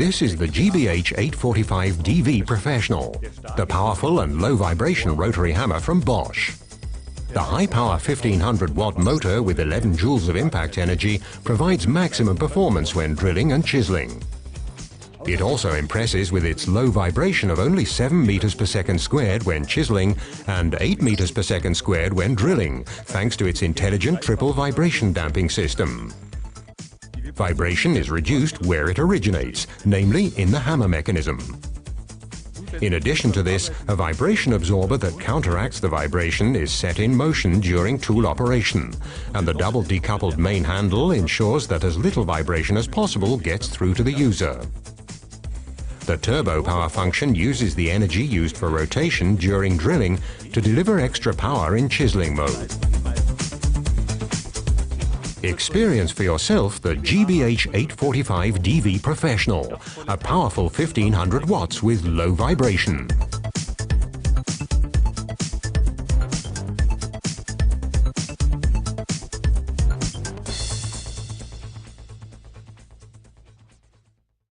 This is the GBH 845DV Professional, the powerful and low vibration rotary hammer from Bosch. The high-power 1500-watt motor with 11 joules of impact energy provides maximum performance when drilling and chiseling. It also impresses with its low vibration of only 7 meters per second squared when chiseling and 8 meters per second squared when drilling, thanks to its intelligent triple vibration damping system. Vibration is reduced where it originates, namely in the hammer mechanism. In addition to this, a vibration absorber that counteracts the vibration is set in motion during tool operation, and the double decoupled main handle ensures that as little vibration as possible gets through to the user. The turbo power function uses the energy used for rotation during drilling to deliver extra power in chiseling mode. Experience for yourself the GBH 845DV Professional, a powerful 1500 watts with low vibration.